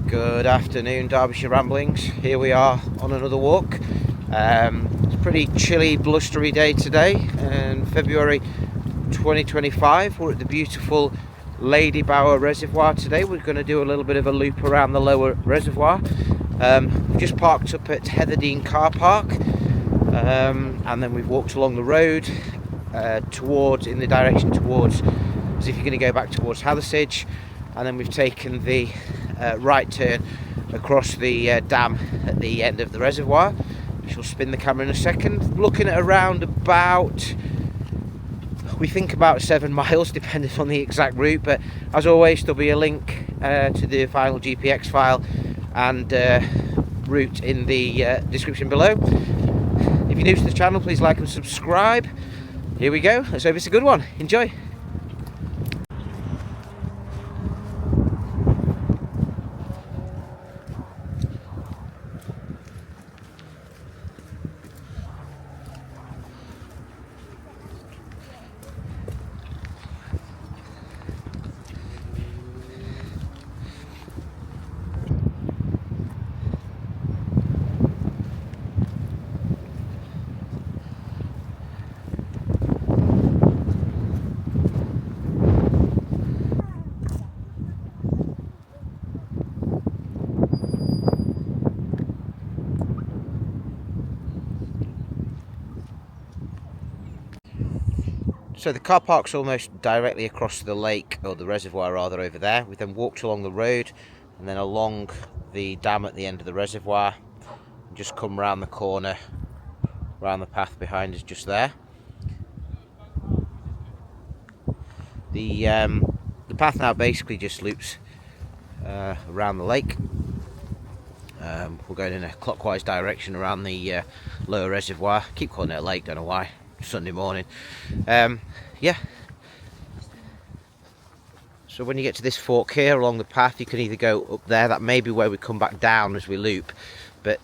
Good afternoon, Derbyshire Ramblings. Here we are on another walk. It's a pretty chilly, blustery day today in February 2025. We're at the beautiful Ladybower Reservoir today. We're going to do a little bit of a loop around the lower reservoir. We've just parked up at Hetherdene car park, and then we've walked along the road in the direction towards, as if you're going to go back towards Hetherdene, and then we've taken the right turn across the dam at the end of the reservoir. I shall spin the camera in a second. Looking at around about, we think about 7 miles depending on the exact route, but as always there'll be a link to the final GPX file and route in the description below. If you're new to the channel, please like and subscribe. Here we go, let's hope it's a good one. Enjoy. So the car park's almost directly across the lake, or the reservoir rather, over there. We then walked along the road and then along the dam at the end of the reservoir and just come round the corner, round the path behind us just there. The path now basically just loops around the lake. We're going in a clockwise direction around the lower reservoir. Keep calling it a lake, don't know why. Sunday morning. Yeah, so when you get to this fork here along the path, you can either go up there, that may be where we come back down as we loop, but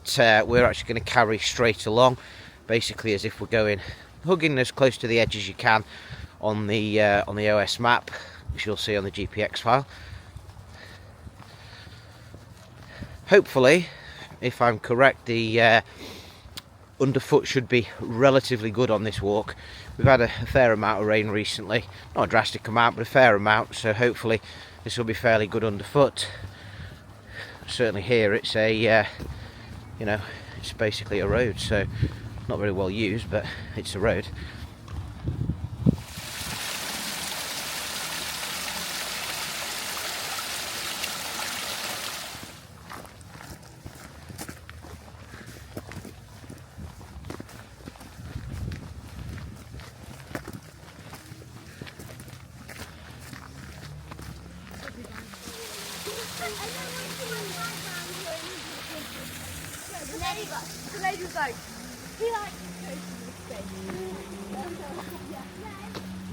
we're actually going to carry straight along, basically as if we're going, hugging as close to the edge as you can on the OS map, which you'll see on the GPX file. Hopefully, if I'm correct, the underfoot should be relatively good on this walk. We've had a fair amount of rain recently, not a drastic amount but a fair amount, so hopefully this will be fairly good underfoot. Certainly here it's a it's basically a road, so not very well used, but it's a road. The lady was like, he likes to go to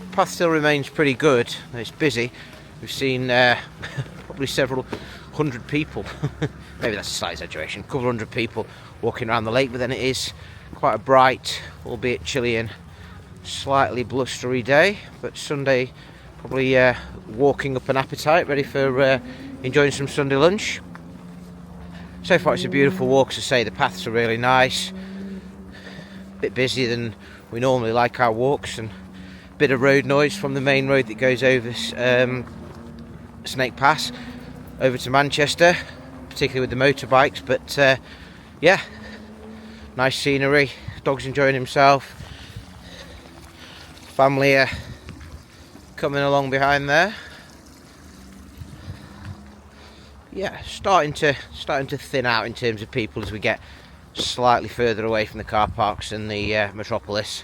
the Path still remains pretty good. It's busy. We've seen probably several hundred people, maybe that's a slight exaggeration, a couple of hundred people walking around the lake, but then it is quite a bright, albeit chilly and slightly blustery day, but Sunday probably walking up an appetite, ready for enjoying some Sunday lunch. So far it's a beautiful walk, as I say, the paths are really nice, a bit busier than we normally like our walks, and a bit of road noise from the main road that goes over Snake Pass over to Manchester, particularly with the motorbikes, but yeah, nice scenery, dog's enjoying himself, family are coming along behind there. Yeah, starting to thin out in terms of people as we get slightly further away from the car parks and the metropolis.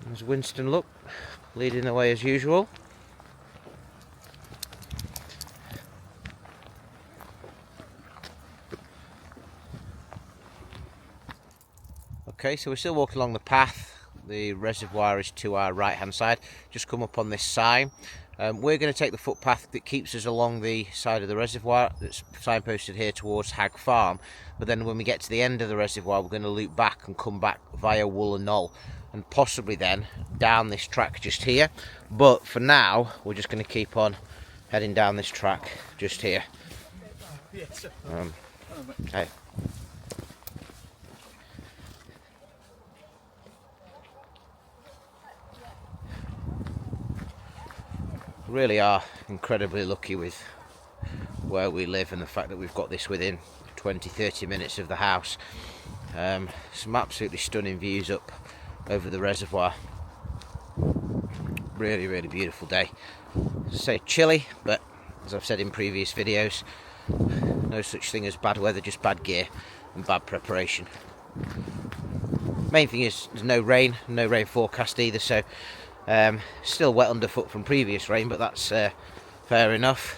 There's Winston, look, leading the way as usual. Okay, so we're still walking along the path. The reservoir is to our right hand side. Just come up on this sign We're going to take the footpath that keeps us along the side of the reservoir that's signposted here towards Hag Farm, but then when we get to the end of the reservoir we're going to loop back and come back via Wooler Knoll and possibly then down this track just here. But for now we're just going to keep on heading down this track just here. Okay. Really are incredibly lucky with where we live and the fact that we've got this within 20-30 minutes of the house. Some absolutely stunning views up over the reservoir. Really beautiful day. As I say, chilly, but as I've said in previous videos, no such thing as bad weather, just bad gear and bad preparation. Main thing is there's no rain forecast either, so still wet underfoot from previous rain, but that's fair enough.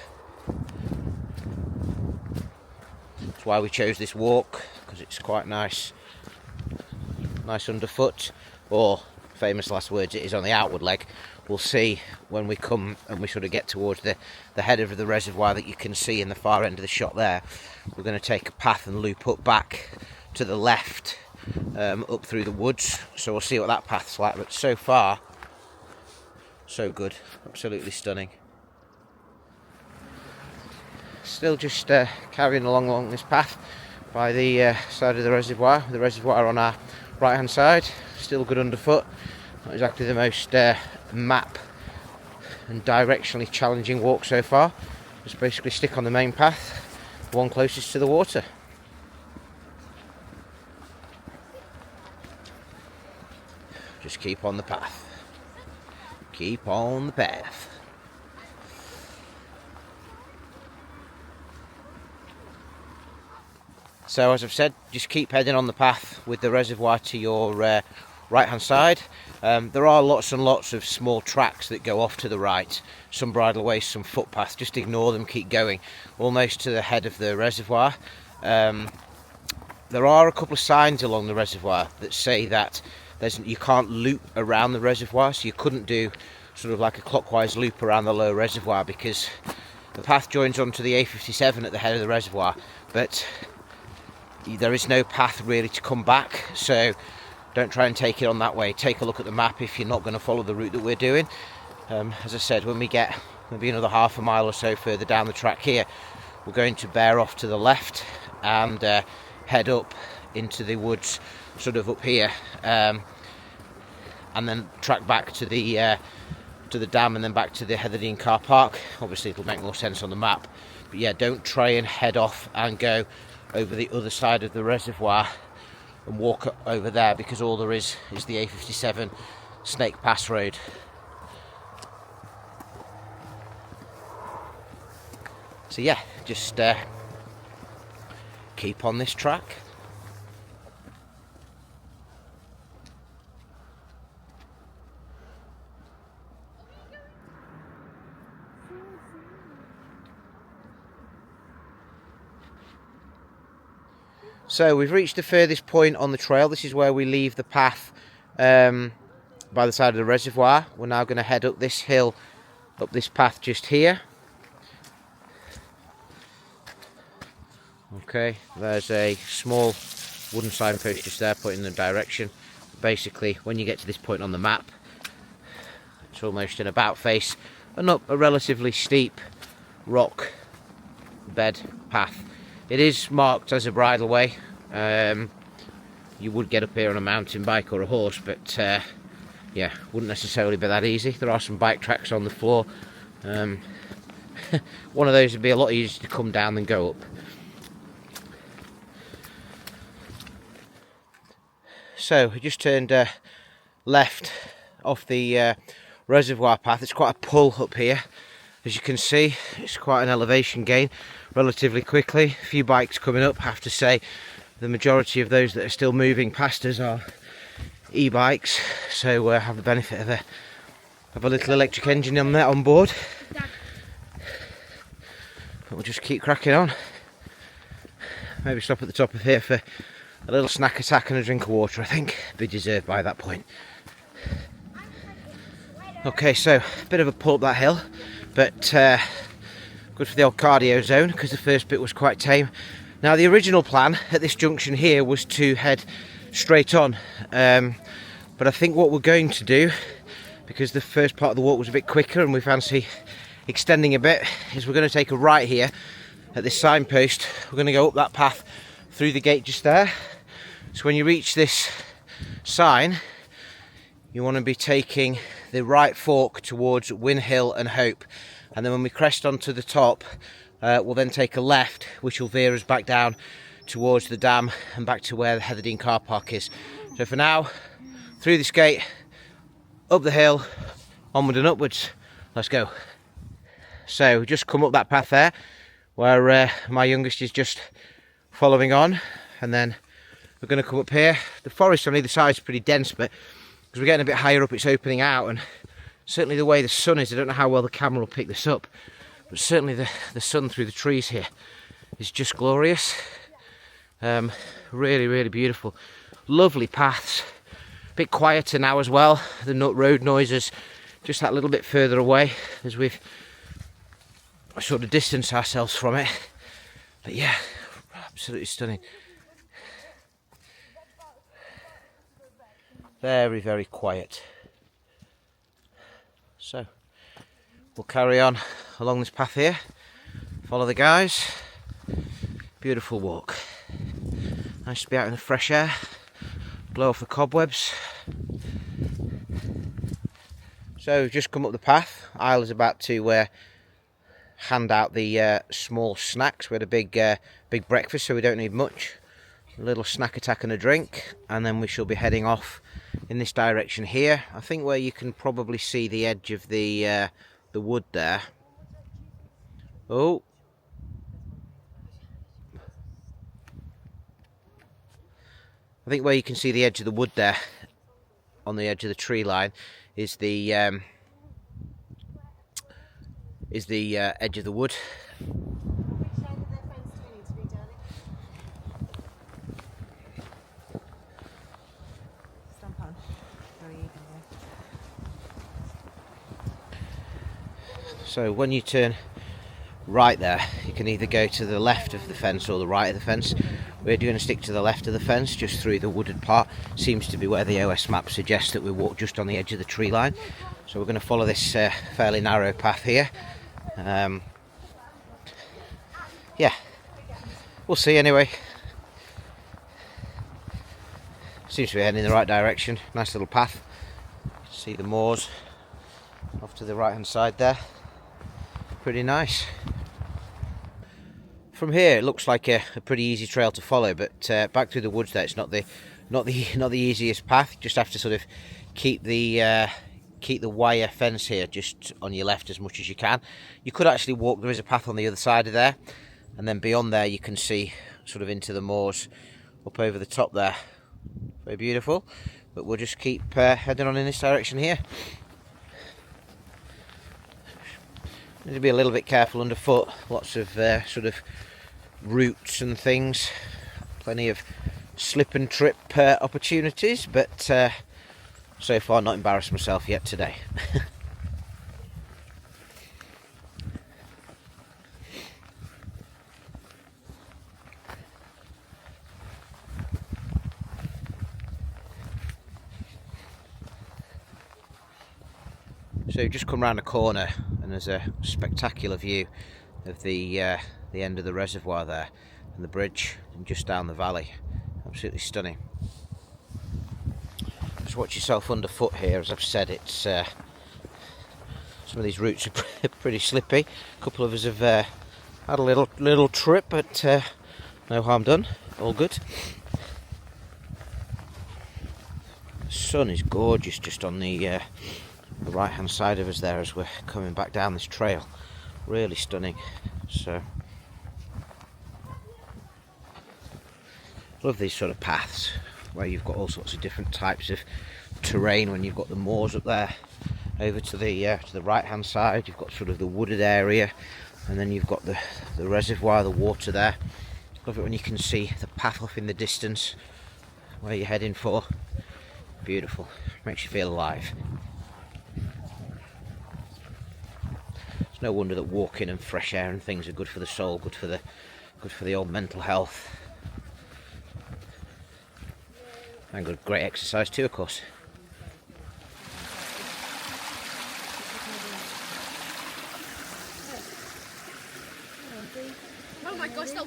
That's why we chose this walk, because it's quite nice underfoot, or famous last words, it is on the outward leg. We'll see when we come and we sort of get towards the head of the reservoir that you can see in the far end of the shot there. We're going to take a path and loop up back to the left, up through the woods, so we'll see what that path's like. But so far so good, absolutely stunning. Still just carrying along this path by the side of the reservoir on our right hand side. Still good underfoot, not exactly the most map and directionally challenging walk so far. Just basically stick on the main path, the one closest to the water. Just keep on the path. Keep on the path. So as I've said, just keep heading on the path with the reservoir to your right hand side. There are lots and lots of small tracks that go off to the right, some bridleways, some footpaths. Just ignore them, keep going almost to the head of the reservoir. There are a couple of signs along the reservoir that say that you can't loop around the reservoir, so you couldn't do sort of like a clockwise loop around the low reservoir, because the path joins onto the A57 at the head of the reservoir, but there is no path really to come back, so don't try and take it on that way. Take a look at the map if you're not going to follow the route that we're doing. As I said, when we get maybe another half a mile or so further down the track here, we're going to bear off to the left and head up into the woods sort of up here, and then track back to the dam and then back to the Hetherdene car park. Obviously it'll make more sense on the map, but yeah, don't try and head off and go over the other side of the reservoir and walk over there, because all there is the A57 Snake Pass Road. So yeah, just keep on this track. So we've reached the furthest point on the trail. This is where we leave the path by the side of the reservoir. We're now going to head up this hill, up this path just here. Okay, there's a small wooden signpost just there pointing in the direction. Basically, when you get to this point on the map, it's almost an about face and up a relatively steep rock bed path. It is marked as a bridleway. You would get up here on a mountain bike or a horse, but yeah, wouldn't necessarily be that easy. There are some bike tracks on the floor. One of those would be a lot easier to come down than go up. So we just turned left off the reservoir path. It's quite a pull up here, as you can see. It's quite an elevation gain relatively quickly. A few bikes coming up. I have to say the majority of those that are still moving past us are e-bikes, so have the benefit of a little electric engine on there on board. But we'll just keep cracking on. Maybe stop at the top of here for a little snack attack and a drink of water. I think be deserved by that point. Okay, so a bit of a pull up that hill. but good for the old cardio zone because the first bit was quite tame. Now the original plan at this junction here was to head straight on, but I think what we're going to do, because the first part of the walk was a bit quicker and we fancy extending a bit, is we're going to take a right here at this signpost. We're going to go up that path through the gate just there. So when you reach this sign, you want to be taking the right fork towards Win Hill and Hope, and then when we crest onto the top, we'll then take a left, which will veer us back down towards the dam and back to where the Hetherdene car park is. So for now, through this gate, up the hill, onward and upwards. Let's go. So just come up that path there, where my youngest is just following on, and then we're going to come up here. The forest on either side is pretty dense, but because we're getting a bit higher up, it's opening out, and certainly the way the sun is, I don't know how well the camera will pick this up, but certainly the sun through the trees here is just glorious. Really, really beautiful. Lovely paths. A bit quieter now as well. The road noises just that little bit further away as we've sort of distanced ourselves from it. But yeah, absolutely stunning. Very, very quiet. So we'll carry on along this path here, follow the guys. Beautiful walk. Nice to be out in the fresh air, blow off the cobwebs. So we've just come up the path. Isle is about to hand out the small snacks. We had a big breakfast, so we don't need much. A little snack attack and a drink, and then we shall be heading off in this direction here. I think where you can probably see the edge of the wood there. Oh, I think where you can see the edge of the wood there, on the edge of the tree line, is the edge of the wood. So when you turn right there, you can either go to the left of the fence or the right of the fence. We're going to stick to the left of the fence, just through the wooded part. Seems to be where the OS map suggests that we walk, just on the edge of the tree line. So we're going to follow this fairly narrow path here. Yeah, we'll see anyway. Seems to be heading in the right direction. Nice little path. See the moors off to the right hand side there. Pretty nice. From here it looks like a pretty easy trail to follow, but back through the woods there, it's not the easiest path. You just have to sort of keep the wire fence here just on your left as much as you can. You could actually walk, there is a path on the other side of there, and then beyond there you can see sort of into the moors up over the top there. Very beautiful, but we'll just keep heading on in this direction here. Need to be a little bit careful underfoot. Lots of sort of roots and things. Plenty of slip and trip opportunities, but so far not embarrassed myself yet today. So just come round a corner and there's a spectacular view of the end of the reservoir there, and the bridge, and just down the valley. Absolutely stunning. Just watch yourself underfoot here. As I've said, it's some of these routes are pretty slippy. A couple of us have had a little trip, but no harm done. All good. The sun is gorgeous just on the right hand side of us there as we're coming back down this trail. Really stunning. So love these sort of paths where you've got all sorts of different types of terrain. When you've got the moors up there, over to the right hand side you've got sort of the wooded area, and then you've got the reservoir, the water there. Love it when you can see the path off in the distance where you're heading for. Beautiful, makes you feel alive. It's no wonder that walking and fresh air and things are good for the soul, good for the old mental health, and good, great exercise too, of course. Oh my gosh, that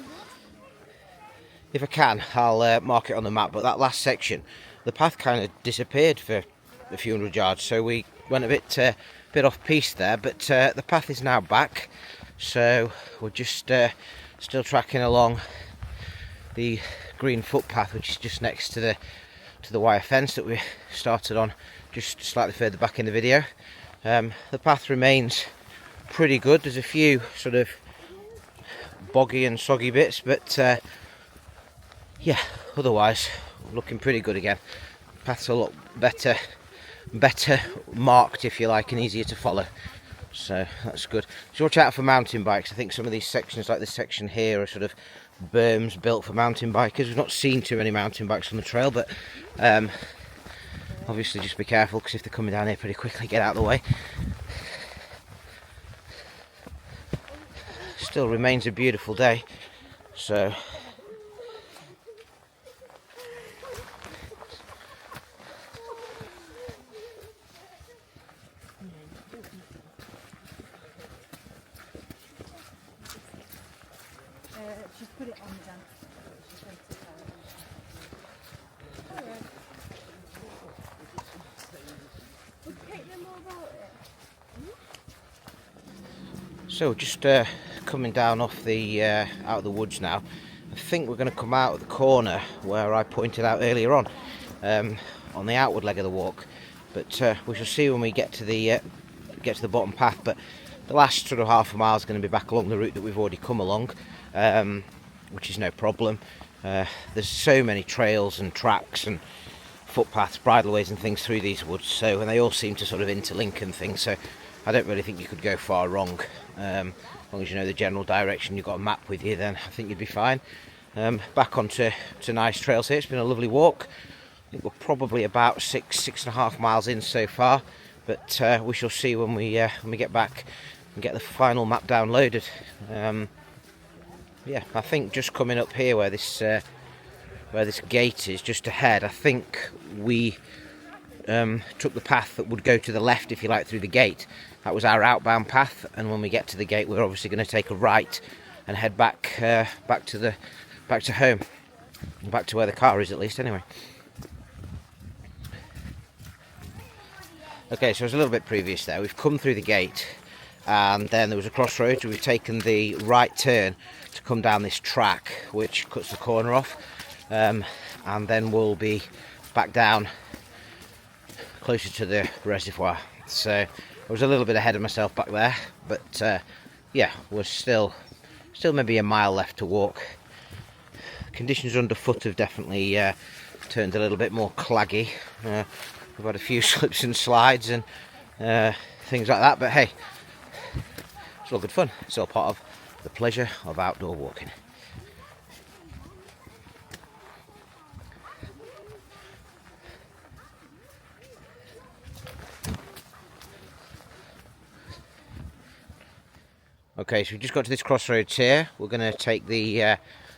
If I can, I'll mark it on the map, but that last section, the path kind of disappeared for a few hundred yards, so we went a bit off piste there, but the path is now back, so we're just still tracking along the green footpath, which is just next to the wire fence that we started on just slightly further back in the video. The path remains pretty good. There's a few sort of boggy and soggy bits, but yeah, otherwise looking pretty good again. Path's a lot better marked, if you like, and easier to follow, so that's good. So watch out for mountain bikes. I think some of these sections, like this section here, are sort of berms built for mountain bikers. We've not seen too many mountain bikes on the trail, but obviously just be careful, because if they're coming down here pretty quickly, get out of the way. Still remains a beautiful day, so just put it on the dance. We'll take them all about it. So just coming down off the out of the woods now. I think we're going to come out at the corner where I pointed out earlier on the outward leg of the walk, but we shall see when we get to the bottom path. But the last sort of half a mile is going to be back along the route that we've already come along, which is no problem. There's so many trails and tracks and footpaths, bridleways and things through these woods, so, and they all seem to sort of interlink and things, so I don't really think you could go far wrong. As long as you know the general direction, you've got a map with you, then I think you'd be fine. Back onto nice trails here. It's been a lovely walk. I think we're probably about 6.5 miles in so far, but we shall see when we get back and get the final map downloaded. Yeah, I think just coming up here where this gate is just ahead, I think we took the path that would go to the left, if you like, through the gate. That was our outbound path, and when we get to the gate, we're obviously going to take a right and head back to home, back to where the car is, at least, anyway. Okay, so it was a little bit previous there. We've come through the gate, and then there was a crossroads. We've taken the right turn to come down this track, which cuts the corner off, and then we'll be back down closer to the reservoir. So I was a little bit ahead of myself back there, but yeah, we're still maybe a mile left to walk. Conditions underfoot have definitely turned a little bit more claggy. We've had a few slips and slides and things like that, but hey, it's all good fun. It's all part of the pleasure of outdoor walking. Okay, so we've just got to this crossroads here. We're going to take the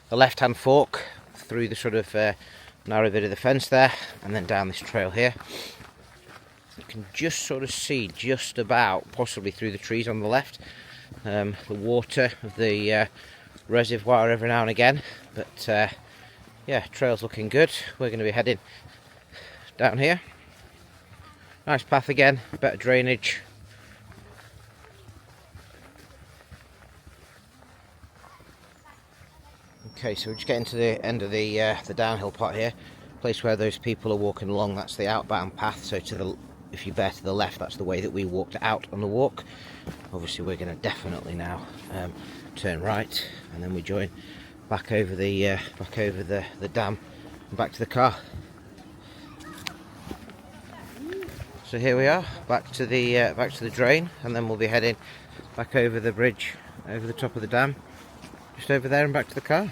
left-hand fork through the sort of narrow bit of the fence there, and then down this trail here. You can just sort of see just about, possibly through the trees on the left, the water of the reservoir every now and again. But yeah, trail's looking good. We're going to be heading down here. Nice path again, better drainage. Okay, so we're just getting to the end of the downhill part here, place where those people are walking along. That's the outbound path. So if you bear to the left, that's the way that we walked out on the walk. Obviously, we're going to definitely now turn right, and then we join back over the dam and back to the car. So here we are, back to the drain, and then we'll be heading back over the bridge, over the top of the dam, just over there, and back to the car.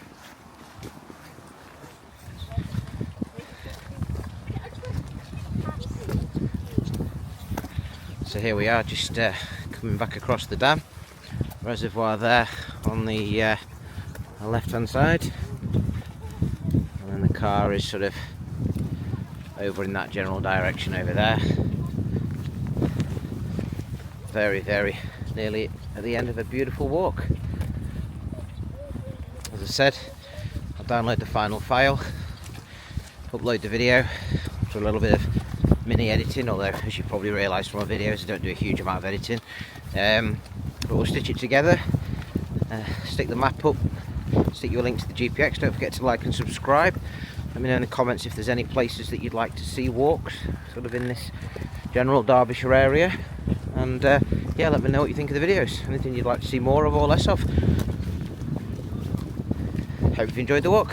So here we are, just coming back across the dam. Reservoir there on the left hand side, and then the car is sort of over in that general direction over there. Very, very nearly at the end of a beautiful walk. As I said, I'll download the final file, upload the video for a little bit of mini editing, although as you probably realised from my videos I don't do a huge amount of editing, but we'll stitch it together, stick the map up, stick you a link to the GPX. Don't forget to like and subscribe. Let me know in the comments if there's any places that you'd like to see walks sort of in this general Derbyshire area, and yeah, let me know what you think of the videos, anything you'd like to see more of or less of. Hope you've enjoyed the walk.